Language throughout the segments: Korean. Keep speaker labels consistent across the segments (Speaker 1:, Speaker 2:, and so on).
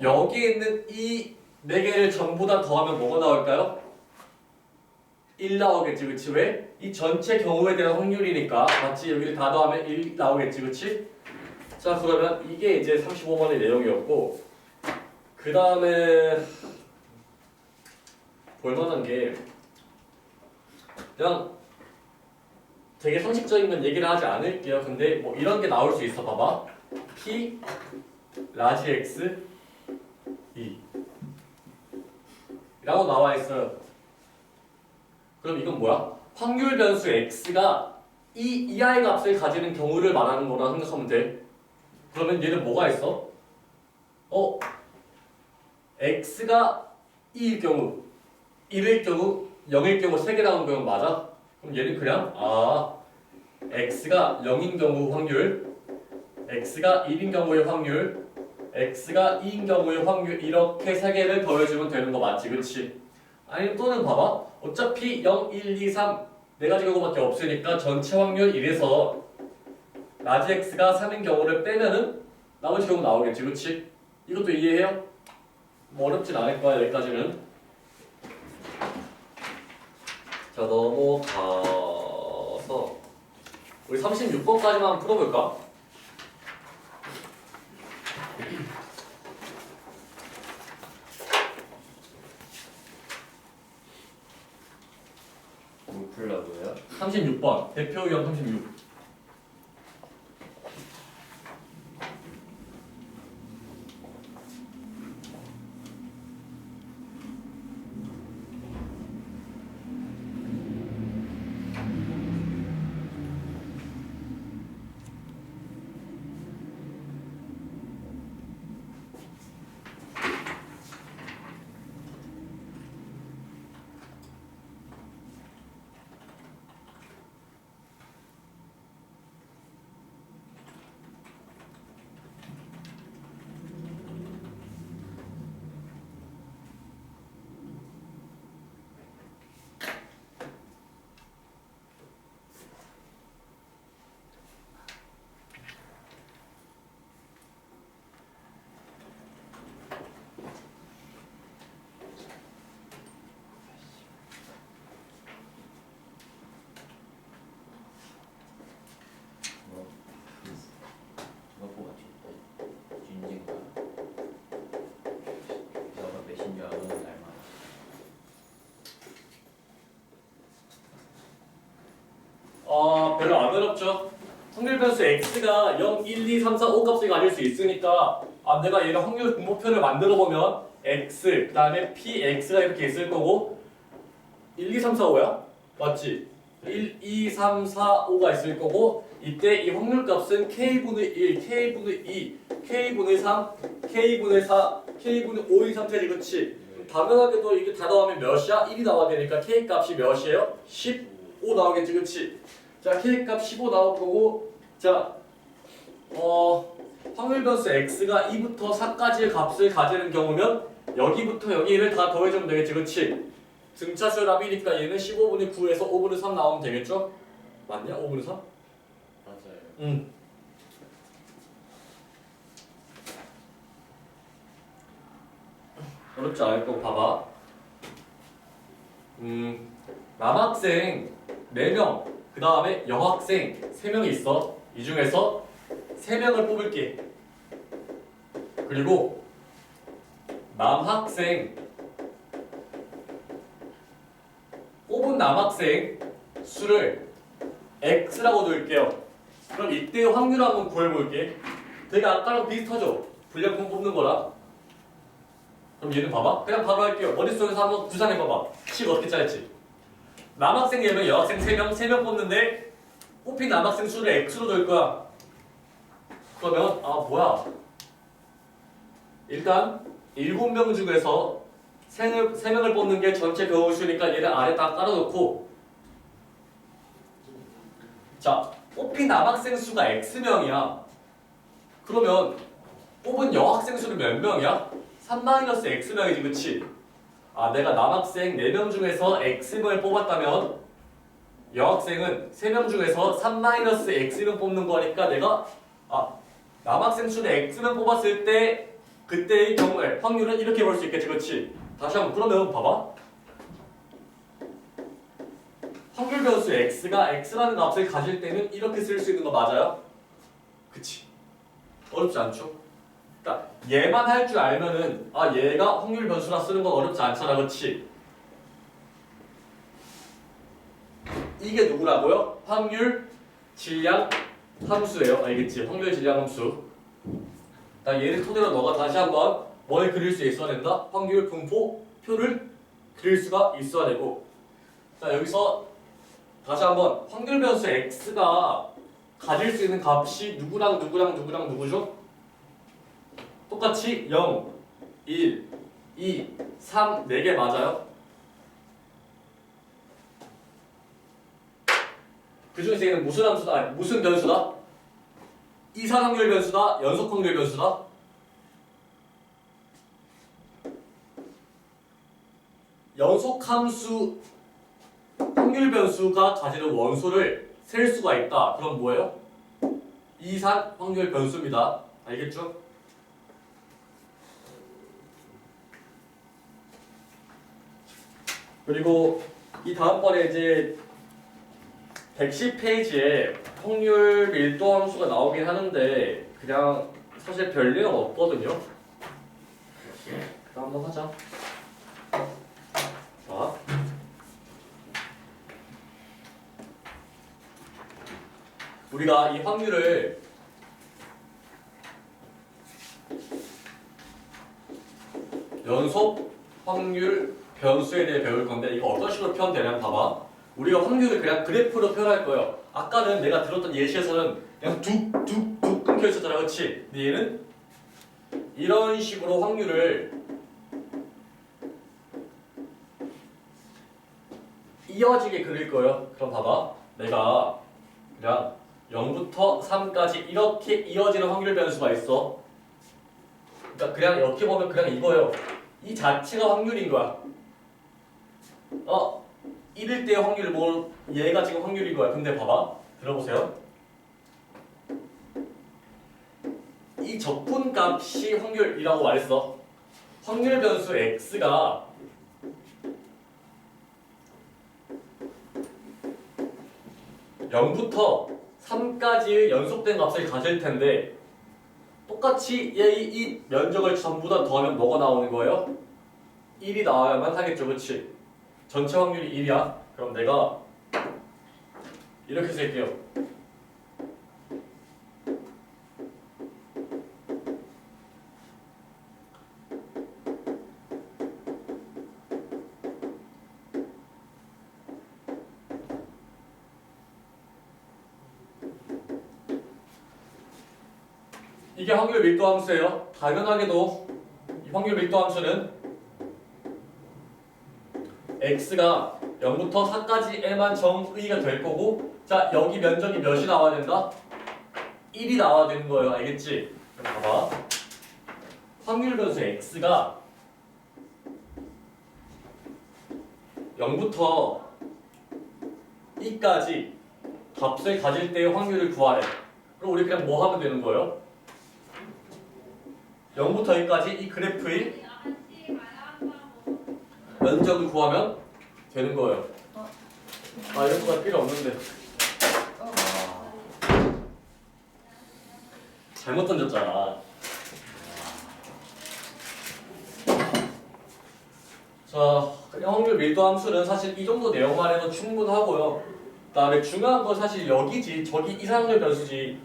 Speaker 1: 여기에 있는 이 4개를 전부 다 더하면 뭐가 나올까요? 1 나오겠지, 그치? 왜? 이 전체 경우에 대한 확률이니까. 맞지? 여기를 다 더하면 1 나오겠지, 그치? 자, 그러면 이게 이제 35번의 내용이었고, 그 다음에 볼만한 게 그냥 되게 상식적인 건 얘기를 하지 않을게요. 근데 뭐 이런 게 나올 수 있어. 봐봐. P 라지 X 2 라고 나와 있어요. 그럼 이건 뭐야? 확률 변수 X가 이 이하의 값을 가지는 경우를 말하는 거라 생각하면 돼. 그러면 얘는 뭐가 있어? X가 2일 경우, 1일 경우, 0일 경우 3개 나오는 경우 맞아? 그럼 얘는 그냥 X가 0인 경우 확률, X가 1인 경우의 확률, X가 2인 경우의 확률 이렇게 3개를 더해주면 되는 거 맞지? 그치? 아니면 또는 봐봐. 어차피 0, 1, 2, 3 4가지 경우밖에 없으니까 전체 확률 1에서 라지 X가 3인 경우를 빼면은 나머지 경우 나오겠지? 그치? 이것도 이해해요? 뭐 어렵진 않을 거야 여기까지는. 자, 넘어가서 우리 36번까지만 풀어볼까?
Speaker 2: 뭐 풀라고요?
Speaker 1: 36번 대표 유형 36.
Speaker 2: 누가 뽑았지? 진진가? 너가 몇인 줄 아는 날만.
Speaker 1: 별로 안 어렵죠? 확률 변수 x가 0, 1, 2, 3, 4, 5 값을 가질 수 있으니까 내가 얘를 확률 분모표를 만들어 보면 x 그 다음에 px가 이렇게 있을 거고 1, 2, 3, 4, 5야? 맞지? 1, 2, 3, 4, 5가 있을 거고 이때 이 확률 값은 k분의 1, k분의 2, k분의 3, k분의 4, k분의 5인 상태지 그치? 당연하게도 이게 다 더하면 몇이야? 1이 나와야 되니까 k 값이 몇이에요? 15 나오겠지 그치? 자 k 값 15 나올 거고 자 확률 변수 x가 2부터 4까지의 값을 가지는 경우면 여기부터 여기를 다 더해주면 되겠지 그치? 등차수 합이니까 얘는 15분의 9에서 5분의 3 나오면 되겠죠? 맞냐? 5분의 3?
Speaker 2: 맞아요.
Speaker 1: 응. 어렵지 않을 거고 봐봐. 남학생 4명, 그 다음에 여학생 3명이 있어. 이 중에서 3명을 뽑을게. 그리고 뽑은 남학생 수를 x라고 놓을게요. 그럼 이때 확률 한번 구해볼게. 되게 아까랑 비슷하죠? 분량품 뽑는 거랑. 그럼 얘는 봐봐. 그냥 바로 할게요. 머릿속에서 한번 구상해봐봐. 식 어떻게 짜일지. 남학생 4명, 여학생 3명, 3명 뽑는데 뽑힌 남학생 수를 x로 넣을 거야. 그러면 뭐야. 일단 7명 중에서 3명을 뽑는 게 전체 경우 수니까 얘를 아래 다 깔아놓고 자, 뽑힌 남학생 수가 x명이야. 그러면 뽑은 여학생 수는 몇 명이야? 3-x명이지 그치? 내가 남학생 4명 중에서 x명을 뽑았다면 여학생은 3명 중에서 3-x명 뽑는 거니까 내가 남학생 수를 x명 뽑았을 때 그때의 경우에 확률은 이렇게 볼 수 있겠지, 그렇지? 다시 한번 그러면 봐봐. 확률 변수 x가 x라는 값을 가질 때는 이렇게 쓸 수 있는 거 맞아요? 그치? 어렵지 않죠? 그러니까 얘만 할 줄 알면은 아 얘가 확률 변수라 쓰는 건 어렵지 않잖아, 그렇지? 이게 누구라고요? 확률 질량 함수예요. 알겠지? 확률 질량 함수. 자, 얘를 토대로 너가 다시 한번 뭘 그릴 수 있어야 된다? 확률 분포표를 그릴 수가 있어야 되고. 자, 여기서 다시 한번 확률 변수 x가 가질 수 있는 값이 누구랑 누구랑 누구랑 누구죠? 똑같이 0, 1, 2, 3, 4개 맞아요? 그 중에서 얘는 무슨 함수다? 아니, 무슨 변수다? 이산 확률 변수다? 연속 확률 변수다? 연속 함수 확률 변수가 가지는 원소를 셀 수가 있다. 그럼 뭐예요? 이산 확률 변수입니다. 알겠죠? 그리고 이 다음번에 이제 110페이지에 확률 밀도 함수가 나오긴 하는데 그냥 사실 별일은 없거든요. 그럼 한번 하자. 자, 우리가 이 확률을 연속 확률 변수에 대해 배울 건데 이거 어떤 식으로 표현되냐면 봐봐. 우리가 확률을 그냥 그래프로 표현할 거예요. 아까는 내가 들었던 예시에서는 그냥 뚝뚝뚝 끊겨 있었잖아, 그렇지? 근데 얘는 이런 식으로 확률을 이어지게 그릴 거예요. 그럼 봐봐. 내가 그냥 0부터 3까지 이렇게 이어지는 확률 변수가 있어. 그러니까 그냥 이렇게 보면 그냥 이거예요. 이 자체가 확률인 거야. 1일 때의 확률 뭐 얘가 지금 확률인 거야. 근데 봐봐. 들어보세요. 이 적분값이 확률이라고 말했어. 확률 변수 x가 0부터 3까지의 연속된 값을 가질 텐데 똑같이 이 면적을 전부 다 더하면 뭐가 나오는 거예요? 1이 나와야만 하겠죠, 그렇지? 전체 확률이 1이야. 그럼 내가 이렇게 쓸게요. 이게 확률 밀도 함수예요. 당연하게도 이 확률 밀도 함수는 x가 0부터 4까지에만 정의가 될 거고, 자 여기 면적이 몇이 나와야 된다? 1이 나와야 되는 거예요. 알겠지? 그럼 봐봐. 확률 변수 x가 0부터 2까지 값을 가질 때의 확률을 구하래. 그럼 우리 그냥 뭐 하면 되는 거예요? 0부터 2까지 이 그래프의 면적을 구하면 되는 거예요. 이런 거가 필요 없는데. 잘못 던졌잖아. 자, 확률 밀도 함수는 사실 이 정도 내용만 해도 충분하고요. 그다음에 중요한 건 사실 여기지, 저기 이상률 변수지.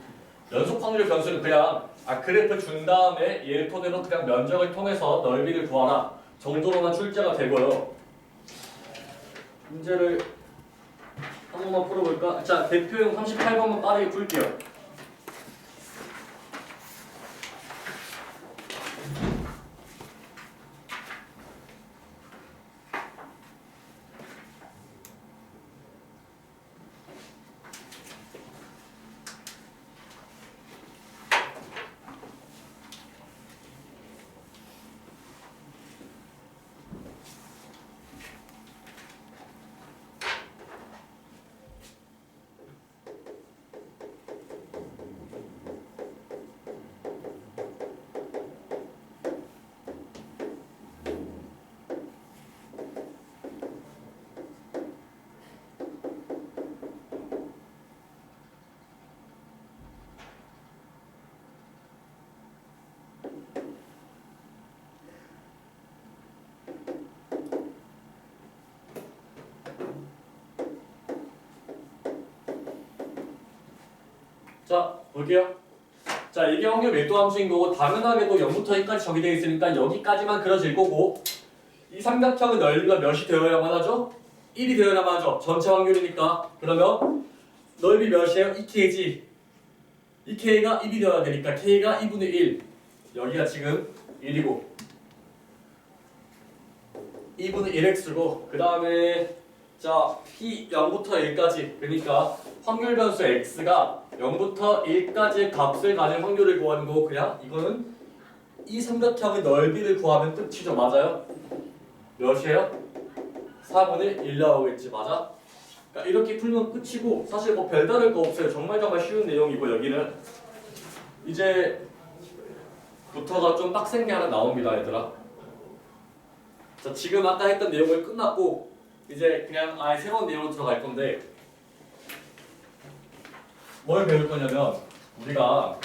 Speaker 1: 연속 확률 변수는 그냥 그래프 준 다음에 얘를 토대로 그냥 면적을 통해서 넓이를 구하라 정도로만 출제가 되고요. 문제를 한 번만 풀어볼까? 자, 대표용 38번만 빠르게 풀게요. 자, 볼게요. 자, 이게 확률 밀도 함수인 거고 당연하게도 0부터 1까지 정의되어 있으니까 여기까지만 그려질 거고 이 삼각형의 넓이가 몇이 되어야만 하죠? 1이 되어야만 하죠. 전체 확률이니까. 그러면 넓이 몇이에요? 2k지. 2k가 1이 되어야 되니까 k가 2분의 1. 여기가 지금 1이고 2분의 1x고 그 다음에 자 p 0부터 1까지 그러니까 확률 변수 x가 0부터 1까지의 값을 가진 확률을 구하는 거고 그냥 이거는 이 삼각형의 넓이를 구하면 끝이죠. 맞아요? 몇이에요? 4분의 1 나오겠지. 맞아? 그러니까 이렇게 풀면 끝이고 사실 뭐 별다를 거 없어요. 정말 쉬운 내용이고 여기는 이제 부터가 좀 빡센 게 하나 나옵니다 얘들아. 자 지금 아까 했던 내용을 끝났고 이제 그냥 아예 새로운 내용으로 들어갈 건데 뭘 배울 거냐면 우리가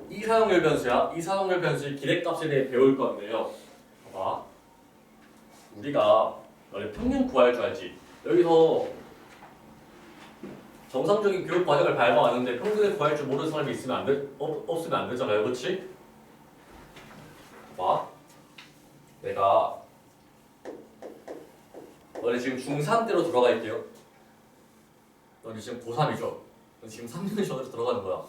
Speaker 1: 이사용률 변수야. 이사용률 변수의 기대값에 대해 배울 건데요. 봐봐. 우리가 원래 평균 구할 줄 알지. 여기서 정상적인 교육 과정을 밟아왔는데 평균을 구할 줄 모르는 사람이 있으면 없으면 안 되잖아요. 그렇지? 봐봐. 내가 원래 지금 중3 때로 들어가 있게요. 너는 지금 고3이죠? 넌 지금 3년 전으로 들어가는 거야.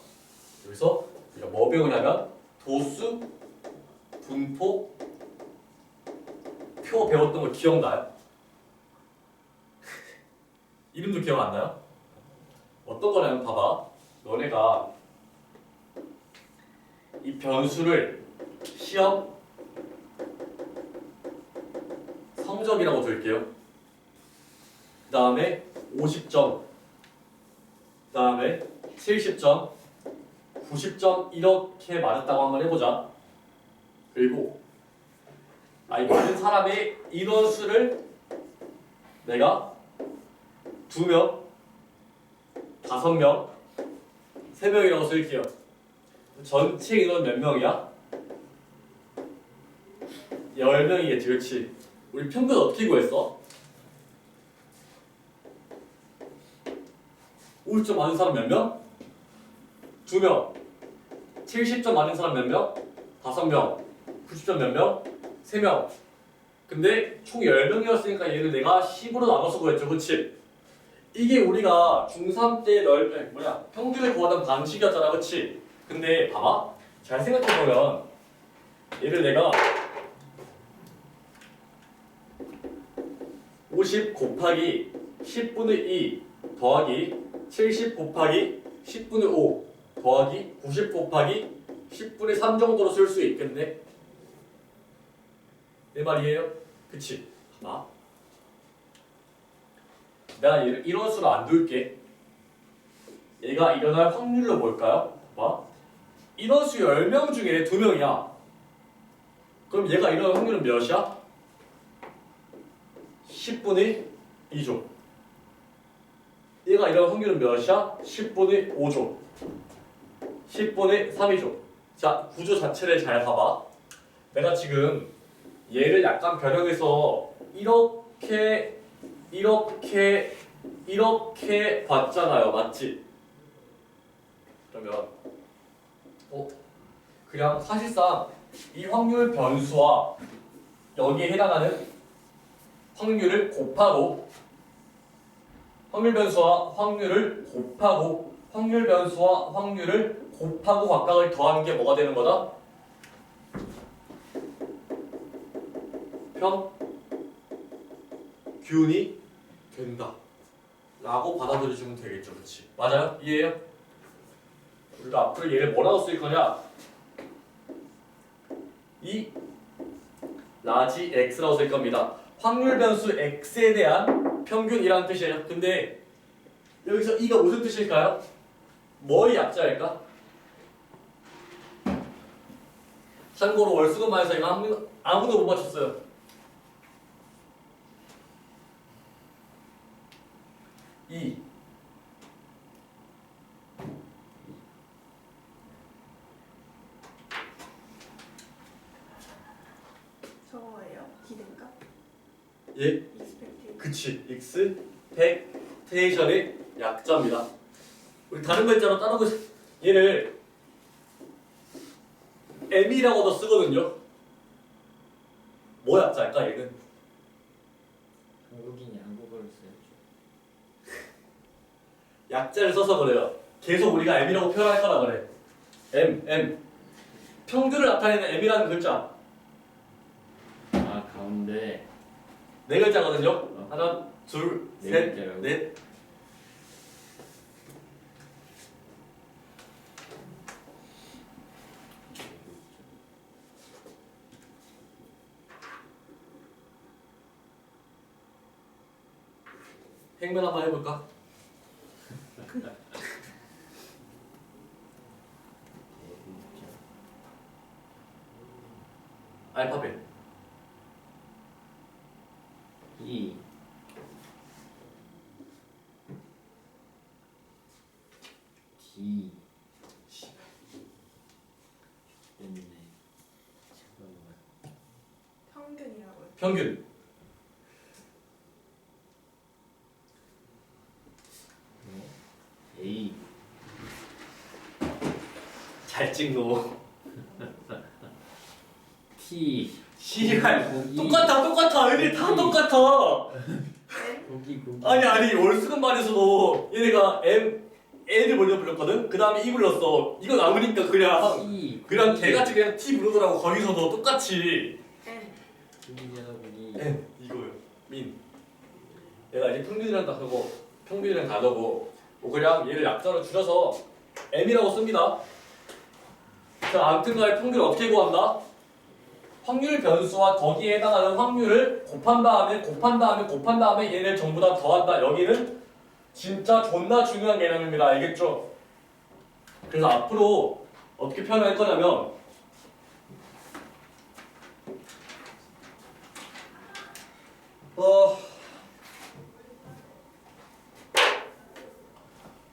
Speaker 1: 여기서 우리가 뭐 배우냐면 도수, 분포, 표 배웠던 거 기억나요? 이름도 기억 안 나요? 어떤 거냐면 봐봐. 너네가 이 변수를 시험 성적이라고 둘게요. 그 다음에 50점, 그 다음에 70점, 90점 이렇게 맞았다고 한번 해보자. 그리고 이 많은 사람의 인원수를 내가 2명, 5명, 3명이라고 쓸게요. 전체 인원 몇 명이야? 10명이겠지, 그렇지? 우리 평균 어떻게 구했어? 50점 맞은 사람 몇 명? 2명. 70점 맞은 사람 몇 명? 5명. 90점 몇 명? 3명. 근데 총 10명이었으니까 얘를 내가 10으로 나눠서 구했죠. 그치? 이게 우리가 중3 때 평균을 구하던 방식이었잖아. 그치? 근데 봐봐. 잘 생각해보면 얘를 내가 50 곱하기 10분의 2 더하기 70 곱하기 10분의 5 더하기 90 곱하기 10분의 3 정도로 쓸 수 있겠네? 내 말이에요? 그치? 봐봐. 내가 얘를 인원수로 안 둘게. 얘가 일어날 확률로 뭘까요? 봐봐. 인원수 10명 중에 2명이야. 그럼 얘가 일어날 확률은 몇이야? 10분의 2조. 얘가 일어날 확률은 몇이야? 10분의 5조. 10분의 3이죠. 자, 구조 자체를 잘 봐봐. 내가 지금 얘를 약간 변형해서 이렇게 봤잖아요. 맞지? 그러면 그냥 사실상 이 확률 변수와 여기에 해당하는 확률을 곱하고 확률 변수와 확률을 곱하고 확률 변수와 확률을 곱하고 각각을 더하는 게 뭐가 되는 거다? 평균이 된다 라고 받아들여주면 되겠죠. 그치? 맞아요? 이해해요? 우리가 앞으로 얘를 뭐라고 쓸 거냐? 이 라지 x라고 쓸 겁니다. 확률 변수 x에 대한 평균이라는 뜻이에요. 근데 여기서 이가 무슨 뜻일까요? 뭐의 약자일까? 참고로 월수금만에서 이거 아무도 못 맞췄어요. 이 얘 그치 익스펙테이션의 약자입니다. 우리 다른 거 있잖아. 다른 거 얘를 M이라고도 쓰거든요. 뭐 약자일까 얘는?
Speaker 2: 한국인이 한국어를 써야죠.
Speaker 1: 약자를 써서 그래요. 계속 우리가 M이라고 표현할 거라 그래. M 평균을 나타내는 M이라는 글자
Speaker 2: 아 가운데
Speaker 1: 네 글자거든요. 하나, 둘,
Speaker 2: 네
Speaker 1: 셋,
Speaker 2: 글자라고?
Speaker 1: 넷. 행면 한번 해볼까? 알파벳
Speaker 2: E D 됐네. 잠깐만.
Speaker 3: 평균이라고요.
Speaker 1: 평균
Speaker 2: A
Speaker 1: 잘 찍노.
Speaker 2: T
Speaker 1: 씨발 똑같아 애들이 다 똑같아.
Speaker 2: 고기
Speaker 1: 아니 월수금 말에서도 얘네가 L을 먼저 불렀거든. 그 다음에 E 불렀어. 이거 남으니까 그냥 개같이 그냥 T 부르더라고. 거기서도 똑같이
Speaker 3: N.
Speaker 2: 고기잖아 고기.
Speaker 1: N 이거요. 민 내가 이제 평균이랑 다르고 평균이랑 다르고 뭐 그냥 얘를 약자로 줄여서 M이라고 씁니다. 자 아무튼간에 평균을 어떻게 구한다? 확률 변수와 거기에 해당하는 확률을 곱한 다음에 얘를 전부 다 더한다. 여기는 진짜 존나 중요한 개념입니다. 알겠죠? 그래서 앞으로 어떻게 표현할 거냐면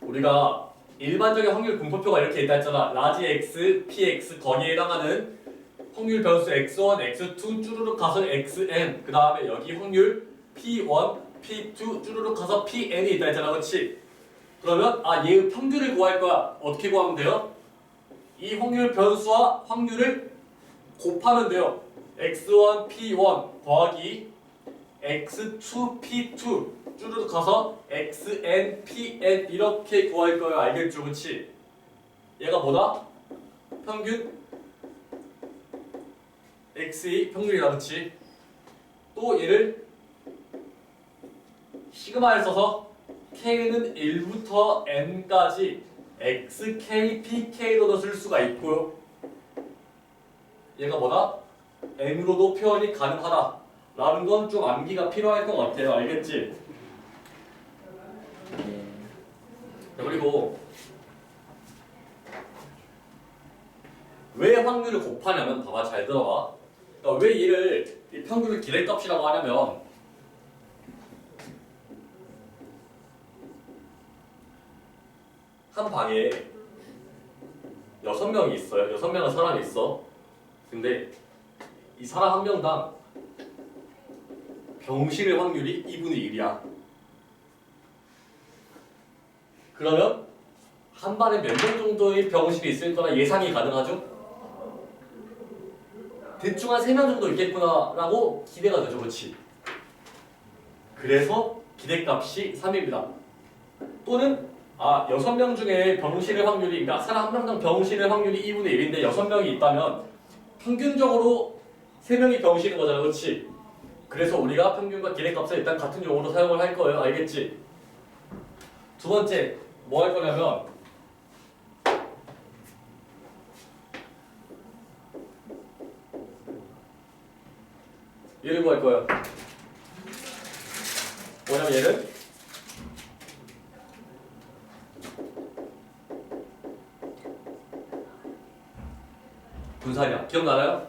Speaker 1: 우리가 일반적인 확률 분포표가 이렇게 있다 했잖아. 라지 X, PX 거기에 해당하는 확률 변수 x1, x2 쭈루룩 가서 xn 그 다음에 여기 확률 p1, p2 쭈루룩 가서 pn이 있다 했잖아. 그렇지? 그러면 얘의 평균을 구할 거야. 어떻게 구하면 돼요? 이 확률 변수와 확률을 곱하면 돼요. x1, p1 더하기 x2, p2 쭈루룩 가서 xn, pn 이렇게 구할 거예요. 알겠죠? 그렇지? 얘가 뭐다? 평균 x의 평균이다. 그치? 또 얘를 시그마를 써서 k는 1부터 n까지 xk, pk로도 쓸 수가 있고요. 얘가 뭐다? n으로도 표현이 가능하다 라는 건 좀 암기가 필요할 것 같아요. 알겠지?
Speaker 2: 네.
Speaker 1: 자, 그리고 왜 확률을 곱하냐면 봐봐. 잘 들어봐. 그러니까 왜 얘를 이 평균을 기대값이라고 하냐면 한 방에 6명이 있어요. 6명의 사람이 있어. 근데 이 사람 한 명당 병실의 확률이 2분의 1이야. 그러면 한 반에 몇 명 정도의 병실이 있을 거라 예상이 가능하죠? 대충 한 3명 정도 있겠구나 라고 기대가 되죠. 그렇지? 그래서 기대값이 3입니다. 또는 6명 중에 병실의 확률이, 그러니까 사람 한 명당 병실의 확률이 2분의 1인데 6명이 있다면 평균적으로 3명이 병실인 거잖아. 그렇지? 그래서 우리가 평균과 기대값을 일단 같은 용어로 사용을 할 거예요. 알겠지? 두 번째 뭐 할 거냐면 얘를 구할 거예요. 뭐냐면 얘는 분산이야. 기억나나요?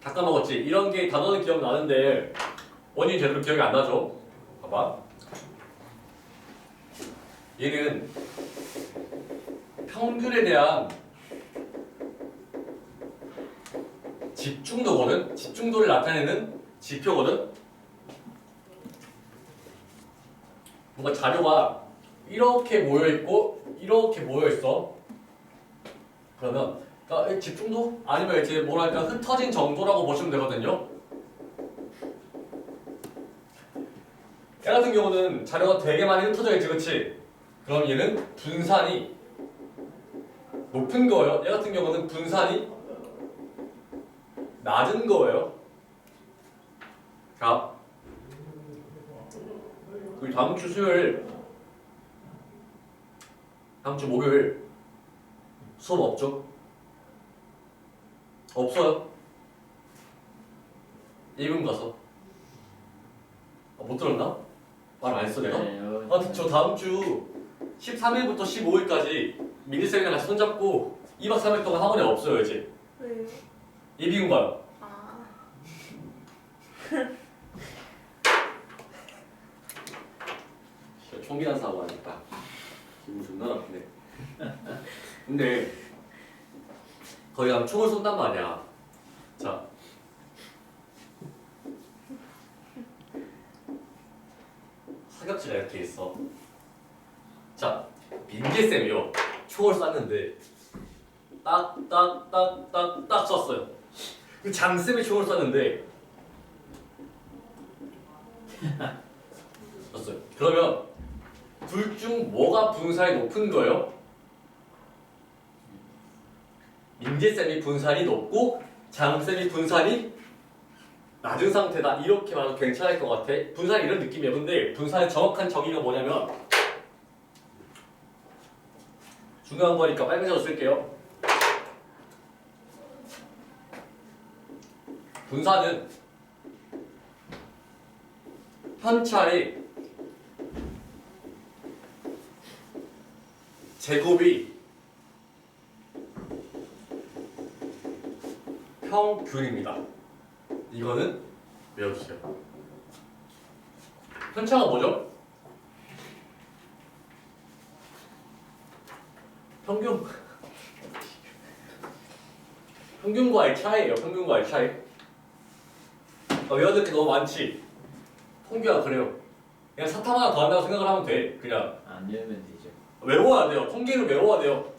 Speaker 1: 다 까먹었지? 이런 게 단어는 기억나는데 원인이 제대로 기억이 안 나죠? 봐봐. 얘는 평균에 대한 집중도거든? 집중도를 나타내는 지표거든? 뭔가 자료가 이렇게 모여 있고 이렇게 모여 있어. 그러면 그러니까 집중도 아니면 이제 뭐랄까 흩어진 정도라고 보시면 되거든요. 얘 같은 경우는 자료가 되게 많이 흩어져 있지, 그렇지? 그럼 얘는 분산이 높은 거예요. 얘 같은 경우는 분산이 낮은 거예요. 자, 그리고 다음 주 수요일, 다음 주 목요일 수업 없죠? 없어요. 1분 가서. 못 들었나? 말 안 했어 내가? 저 다음 주 13일부터 15일까지 미니쌤이랑 같이 손잡고 2박 3일 동안 학원에 없어요 이제.
Speaker 3: 왜요?
Speaker 1: 예비군 가요.
Speaker 3: 아,
Speaker 1: 총기난 사고 하니까 기분 존나 나쁘네. 근데 거기 가면 총을 쏜단 말이야. 자, 사격지가 이렇게 있어. 자, 민재쌤이요 총을 쐈는데 딱 쐈어요. 그 장쌤이 총을 쐈는데 쐈어요. 그러면 둘 중 뭐가 분산이 높은 거예요? 민재쌤이 분산이 높고 장쌤이 분산이 낮은 상태다. 이렇게 말해도 괜찮을 것 같아. 분산이 이런 느낌이에요. 근데 분산의 정확한 정의가 뭐냐면 중요한 거니까 빨간색으로 쓸게요. 분산은 편차의 제곱이 평균입니다. 이거는 외워주세요. 편차가 뭐죠? 평균과의 차이예요. 평균과의 차이. 외워둘 게 너무 많지. 통계가 그래요. 그냥 사탐 하나 더 한다고 생각을 하면 돼. 그냥
Speaker 2: 안 외우면 되죠.
Speaker 1: 외워야 돼요. 통계는 외워야 돼요.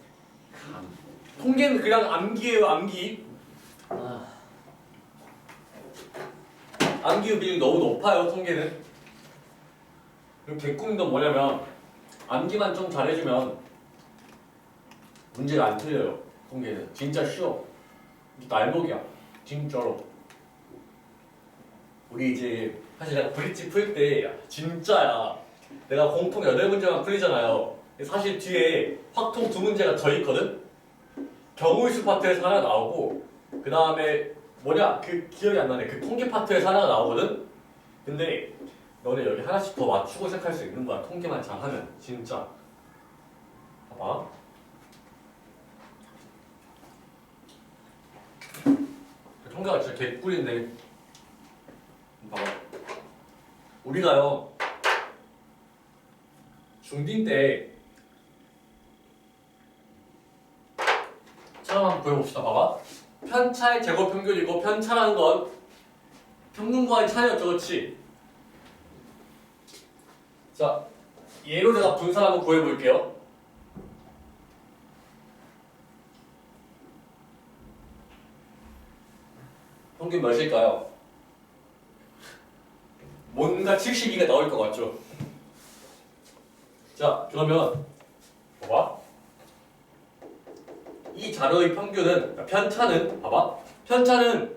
Speaker 1: 통계는 그냥 암기예요. 암기. 암기 비율이 너무 높아요. 통계는. 그리고 개꿈도 뭐냐면 암기만 좀 잘해주면 문제가 안 틀려요. 통계는 진짜 쉬워. 날먹이야. 진짜로. 우리 이제 사실 내가 브릿지 풀 때 진짜야. 내가 공통 8문제만 풀리잖아요. 사실 뒤에 확통 2문제가 더 있거든. 경우일수 파트에서 하나 나오고 그 다음에 뭐냐 그 기억이 안 나네. 그 통계 파트에서 하나가 나오거든. 근데 너네 여기 하나씩 더 맞추고 시작할 수 있는 거야. 통계만 잘하면 진짜. 봐봐. 통계가 진짜 개꿀인데. 봐봐. 우리가요 중딩 때 처음 한번 보여봅시다. 봐봐. 편차의 제곱 평균이고 편차라는 건 평균과의 차이였죠, 그렇지? 자, 얘로 내가 분산 한번 구해볼게요. 평균 몇일까요? 뭔가 72가 나올 것 같죠? 자, 그러면 봐봐. 이 자료의 평균은, 편차는, 봐봐. 편차는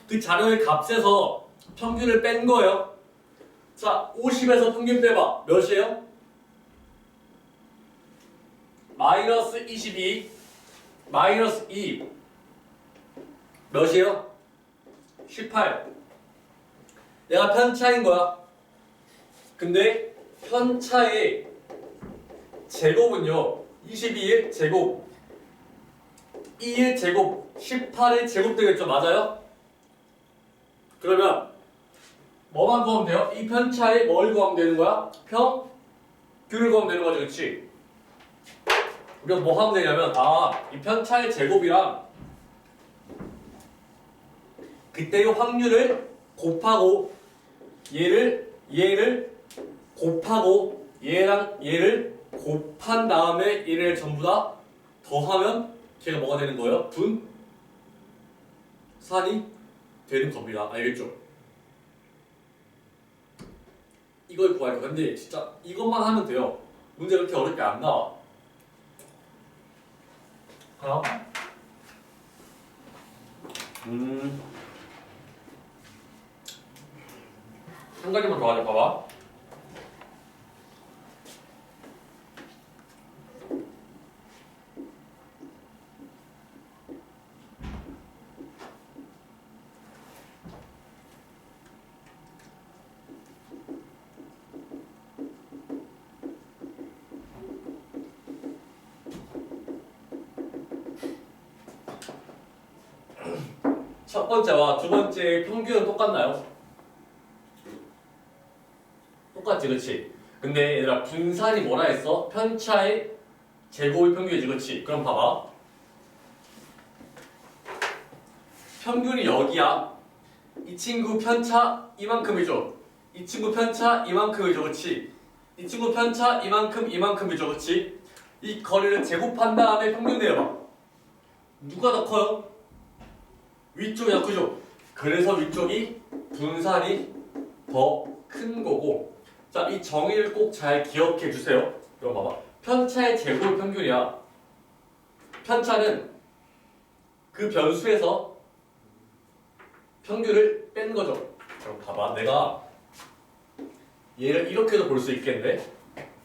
Speaker 1: 그 자료의 값에서 평균을 뺀 거예요. 자, 50에서 평균 빼봐. 몇이에요? 마이너스 22, 마이너스 2. 몇이에요? 18. 얘가 편차인 거야. 근데 편차의 제곱은요 22의 제곱 2의 제곱 18의 제곱 되겠죠. 맞아요? 그러면 뭐만 구하면 돼요? 이 편차의 뭘 구하면 되는 거야? 평균을 구하면 되는 거죠. 그치? 우리가 뭐 하면 되냐면 이 편차의 제곱이랑 그때의 확률을 곱하고 얘를 곱하고 얘랑 얘를 곱한 다음에 얘를 전부 다 더하면 걔가 뭐가 되는 거예요? 분산이 되는 겁니다. 알겠죠? 이걸 구할 거야. 근데 진짜 이것만 하면 돼요. 문제 그렇게 어렵게 안 나와. 하나. 한 가지만 더 하자. 봐봐. 첫 번째와 두 번째 평균은 똑같나요? 똑같지, 그렇지? 근데 얘들아 분산이 뭐라 했어? 편차의 제곱의 평균이지, 그렇지? 그럼 봐봐. 평균이 여기야. 이 친구 편차 이만큼이죠. 이 친구 편차 이만큼이죠, 그렇지? 이 친구 편차 이만큼이죠, 그렇지? 이 거리를 제곱한 다음에 평균 내려봐. 누가 더 커요? 위쪽이야, 그죠? 그래서 위쪽이 분산이 더 큰 거고. 자, 이 정의를 꼭 잘 기억해 주세요. 이거 봐봐. 편차의 제곱 평균이야. 편차는 그 변수에서 평균을 뺀 거죠. 그럼 봐봐. 내가 얘를 이렇게도 볼 수 있겠네.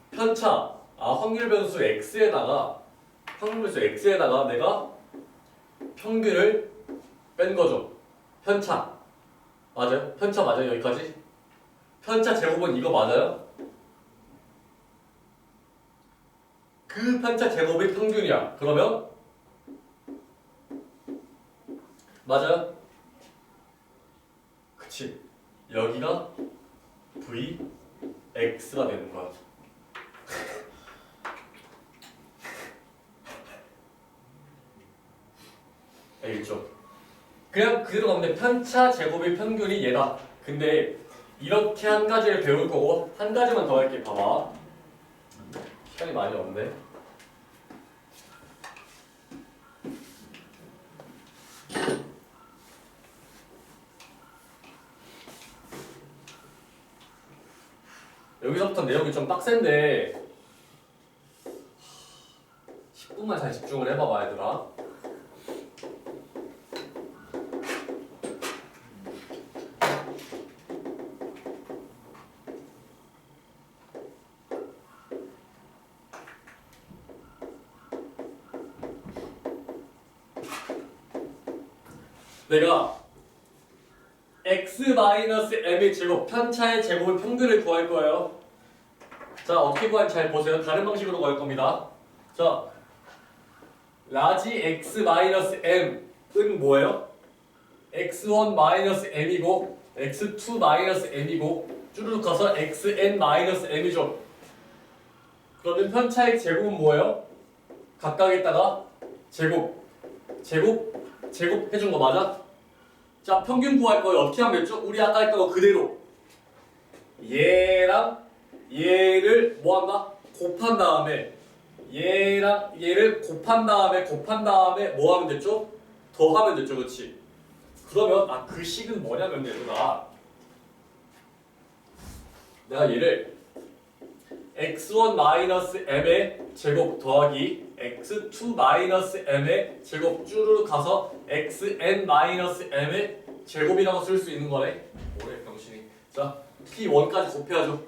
Speaker 1: 편차, 확률 변수 x에다가 내가 평균을 뺀 거죠. 편차. 맞아요? 편차 맞아요? 여기까지? 편차 제곱은 이거 맞아요? 그 편차 제곱이 평균이야. 그러면 맞아요? 그치. 여기가 Vx가 되는 거야. 알겠죠? 그냥 그대로 가면 돼. 편차 제곱의 평균이 얘다. 근데 이렇게 한 가지를 배울 거고 한 가지만 더 할게. 봐봐. 시간이 많이 없네. 여기서부터 내용이 좀 빡센데 10분만 잘 집중을 해봐봐, 얘들아. 내가 x-m의 제곱, 편차의 제곱의 평균을 구할 거예요. 자, 어떻게 구하는지 잘 보세요. 다른 방식으로 구할 겁니다. 자, 라지 x-m은 뭐예요? x1-m이고 x2-m이고 쭈르륵 가서 xn-m이죠. 그러면 편차의 제곱은 뭐예요? 각각에다가 제곱 해준 거 맞아? 자, 평균 구할 거예요. 어떻게 하면 됐죠? 우리 아까 했던 거 그대로 얘랑 얘를 뭐 한다? 곱한 다음에 얘랑 얘를 곱한 다음에 뭐 하면 됐죠? 더 하면 됐죠, 그렇지? 그러면 그 식은 뭐냐면 얘들아, 내가 얘를 x1-m의 제곱 더하기 x2-m의 제곱 쭈르륵 가서 xn-m의 제곱이라고 쓸 수 있는 거네. 뭐래 병신이. 자, p1까지 곱해야죠.